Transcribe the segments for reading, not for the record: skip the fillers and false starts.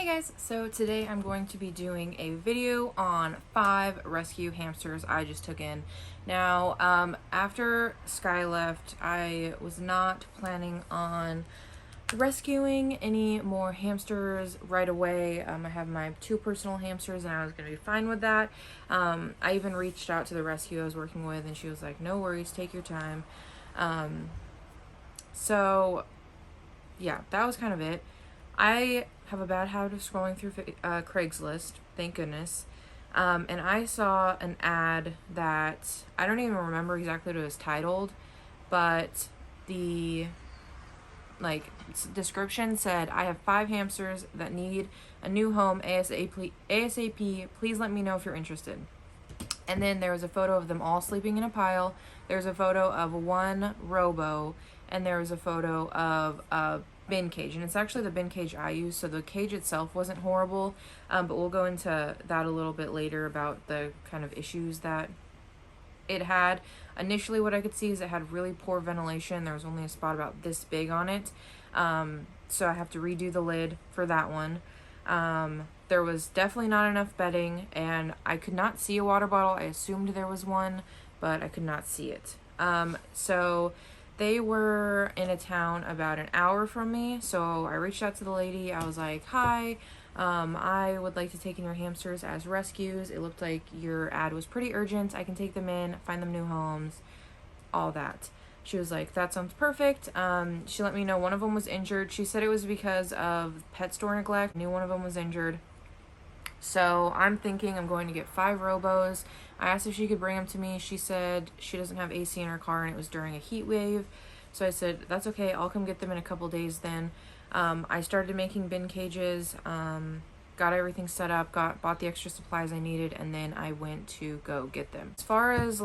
Hey guys, so today I'm going to be doing a video on 5 rescue hamsters I just took in. Now, after Sky left, I was not planning on rescuing any more hamsters right away. I have my 2 personal hamsters and I was going to be fine with that. I even reached out to the rescue I was working with and she was like, no worries, take your time. So yeah, that was kind of it. I have a bad habit of scrolling through Craigslist, thank goodness. And I saw an ad that I don't even remember exactly what it was titled, but the description said, I have 5 hamsters that need a new home ASAP. Please let me know if you're interested. And then there was a photo of them all sleeping in a pile. There's a photo of one robo, and there was a photo of a bin cage. And it's actually the bin cage I use, so the cage itself wasn't horrible. But we'll go into that a little bit later about the kind of issues that it had. Initially, what I could see is it had really poor ventilation. There was only a spot about this big on it. So I have to redo the lid for that one. There was definitely not enough bedding, and I could not see a water bottle. I assumed there was one, but I could not see it. So they were in a town about an hour from me, so I reached out to the lady. I was like, hi, I would like to take in your hamsters as rescues. It looked like your ad was pretty urgent. I can take them in, find them new homes, all that. She was like, that sounds perfect. She let me know one of them was injured. She said it was because of pet store neglect. I knew one of them was injured. So I'm thinking I'm going to get 5 robos. I asked if she could bring them to me. She said she doesn't have AC in her car and it was during a heat wave. So I said, that's okay. I'll come get them in a couple days then. I started making bin cages, got everything set up, bought the extra supplies I needed, and then I went to go get them. As far as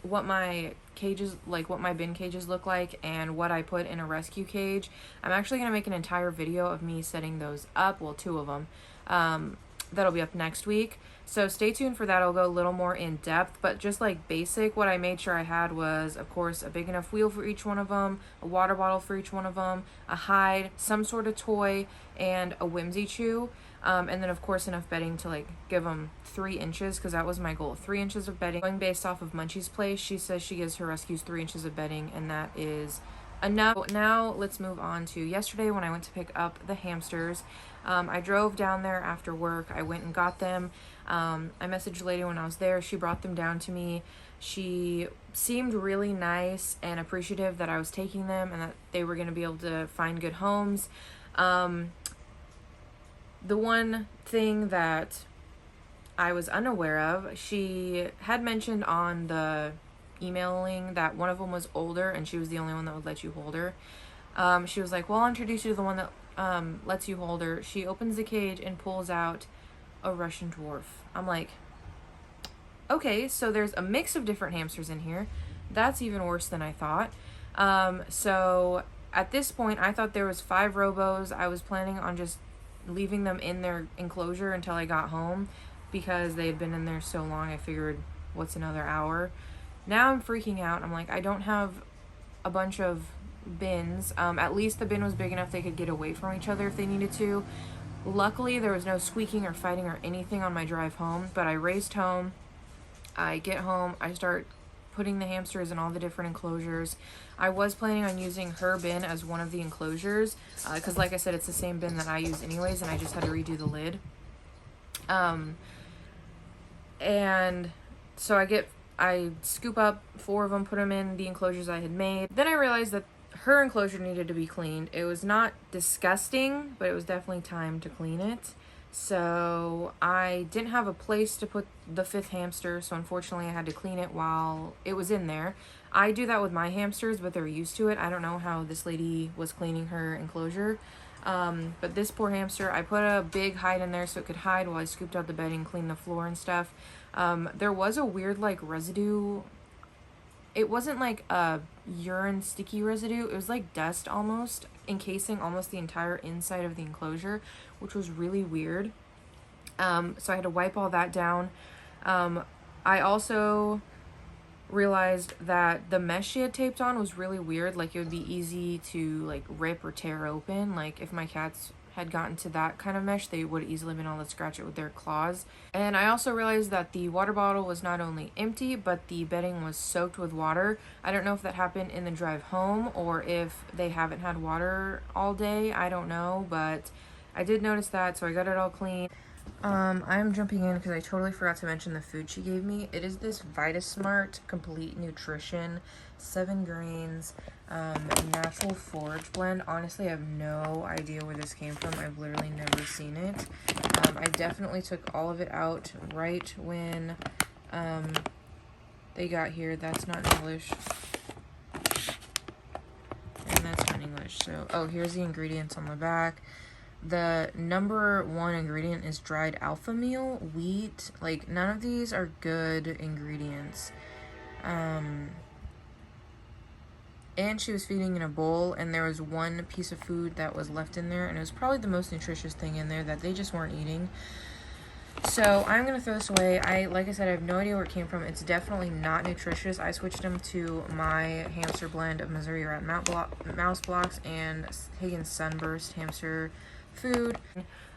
what my bin cages look like and what I put in a rescue cage, I'm actually going to make an entire video of me setting those up, well, 2 of them. That'll be up next week, so stay tuned for that. I'll go a little more in depth, but just basic, what I made sure I had was, of course, a big enough wheel for each one of them, a water bottle for each one of them, a hide, some sort of toy, and a whimsy chew. And then of course enough bedding to give them 3 inches, because that was my goal, 3 inches of bedding. Going based off of Munchie's place, she says she gives her rescues 3 inches of bedding, and that is enough. Now let's move on to yesterday when I went to pick up the hamsters. I drove down there after work. I went and got them. I messaged a lady when I was there. She brought them down to me. She seemed really nice and appreciative that I was taking them and that they were going to be able to find good homes. The one thing that I was unaware of, she had mentioned on the emailing that one of them was older and she was the only one that would let you hold her. She was like, well, I'll introduce you to the one that lets you hold her. She opens the cage and pulls out a Russian dwarf. I'm like, okay, so there's a mix of different hamsters in here. That's even worse than I thought. So at this point, I thought there was 5 robos. I was planning on just leaving them in their enclosure until I got home because they had been in there so long. I figured, what's another hour? Now I'm freaking out. I'm like, I don't have a bunch of bins. At least the bin was big enough they could get away from each other if they needed to. Luckily, there was no squeaking or fighting or anything on my drive home, but I raced home. I get home, I start putting the hamsters in all the different enclosures. I was planning on using her bin as one of the enclosures, because like I said, it's the same bin that I use anyways, and I just had to redo the lid. And so I scoop up 4 of them, put them in the enclosures I had made. Then I realized that her enclosure needed to be cleaned. It was not disgusting, but it was definitely time to clean it. So I didn't have a place to put the 5th hamster, so unfortunately I had to clean it while it was in there. I do that with my hamsters, but they're used to it. I don't know how this lady was cleaning her enclosure. But this poor hamster, I put a big hide in there so it could hide while I scooped out the bedding, cleaned the floor and stuff. There was a weird residue. It wasn't a urine sticky residue. It was like dust almost, encasing almost the entire inside of the enclosure, which was really weird. So I had to wipe all that down. I also realized that the mesh she had taped on was really weird. It would be easy to rip or tear open. If my cats had gotten to that kind of mesh, they would easily been able to scratch it with their claws. And I also realized that the water bottle was not only empty, but the bedding was soaked with water. I don't know if that happened in the drive home or if they haven't had water all day. I don't know, but I did notice that, so I got it all clean. I'm jumping in because I totally forgot to mention the food she gave me. It is this VitaSmart Complete Nutrition 7 grains natural forage blend. Honestly, I have no idea where this came from. I've literally never seen it. I definitely took all of it out right when they got here. That's not English. And that's not English. So, oh, here's the ingredients on the back. The number 1 ingredient is dried alpha meal, wheat. Like, none of these are good ingredients. And she was feeding in a bowl, and there was one piece of food that was left in there, and it was probably the most nutritious thing in there that they just weren't eating. So I'm gonna throw this away. Like I said, I have no idea where it came from. It's definitely not nutritious. I switched them to my hamster blend of Missouri Rat Mouse Blocks and Higgins Sunburst hamster food.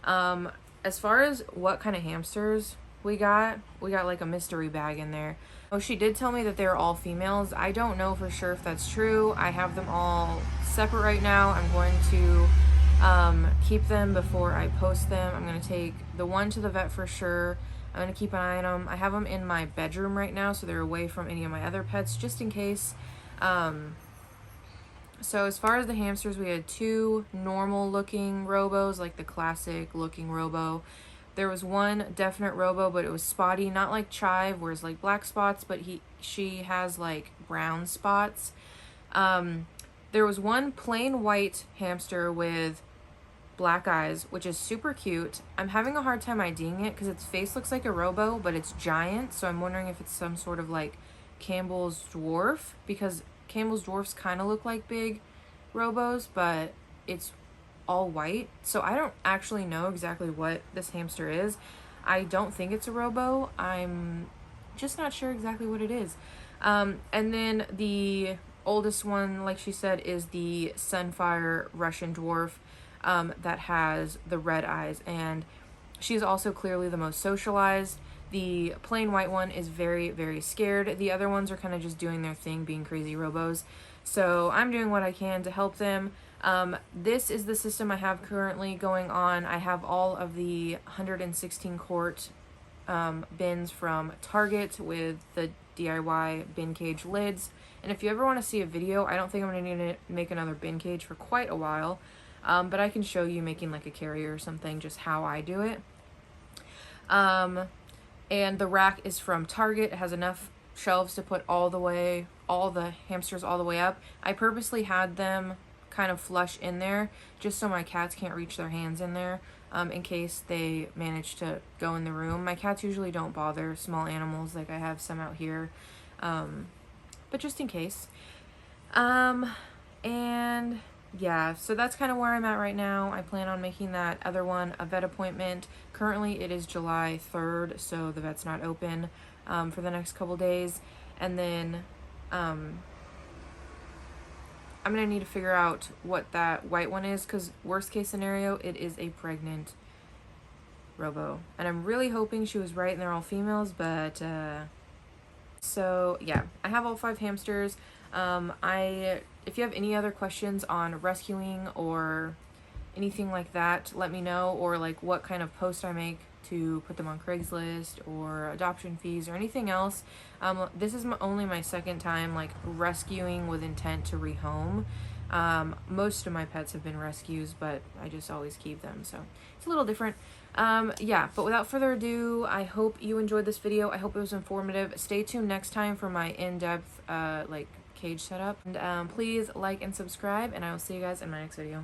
As far as what kind of hamsters we got like a mystery bag in there. Oh, she did tell me that they're all females. I don't know for sure if that's true. I have them all separate right now. I'm going to keep them before I post them. I'm going to take the one to the vet for sure. I'm going to keep an eye on them. I have them in my bedroom right now, so they're away from any of my other pets, just in case. So as far as the hamsters, we had 2 normal looking robos, like the classic looking robo. There was one definite robo, but it was spotty, not like Chive, where it's like black spots, but she has like brown spots. There was one plain white hamster with black eyes, which is super cute. I'm having a hard time IDing it because its face looks like a robo, but it's giant, so I'm wondering if it's some sort of like Campbell's dwarf, because Campbell's dwarfs kind of look like big robos, but it's all white. So I don't actually know exactly what this hamster is. I don't think it's a robo. I'm just not sure exactly what it is. And then the oldest one, like she said, is the Sunfire Russian dwarf that has the red eyes, and she's also clearly the most socialized. The plain white one is very, very scared. The other ones are kind of just doing their thing, being crazy robos. So I'm doing what I can to help them. This is the system I have currently going on. I have all of the 116 quart bins from Target with the DIY bin cage lids. And if you ever want to see a video, I don't think I'm going to need to make another bin cage for quite a while. But I can show you making like a carrier or something, just how I do it. And the rack is from Target. It has enough shelves to put all the hamsters all the way up. I purposely had them kind of flush in there just so my cats can't reach their hands in there in case they manage to go in the room. My cats usually don't bother small animals, like I have some out here, but just in case. And yeah, so that's kind of where I'm at right now. I plan on making that other one a vet appointment. Currently it is July 3rd, so the vet's not open for the next couple days. And then I'm gonna need to figure out what that white one is, because worst case scenario, it is a pregnant robo. And I'm really hoping she was right and they're all females, but so yeah, I have all 5 hamsters. If you have any other questions on rescuing or anything like that, let me know, or like what kind of post I make to put them on Craigslist or adoption fees or anything else. This is only my second time like rescuing with intent to rehome. Most of my pets have been rescues, but I just always keep them, so it's a little different. Yeah, but without further ado, I hope you enjoyed this video. I hope it was informative. Stay tuned next time for my in-depth like cage setup, and please like and subscribe, and I will see you guys in my next video.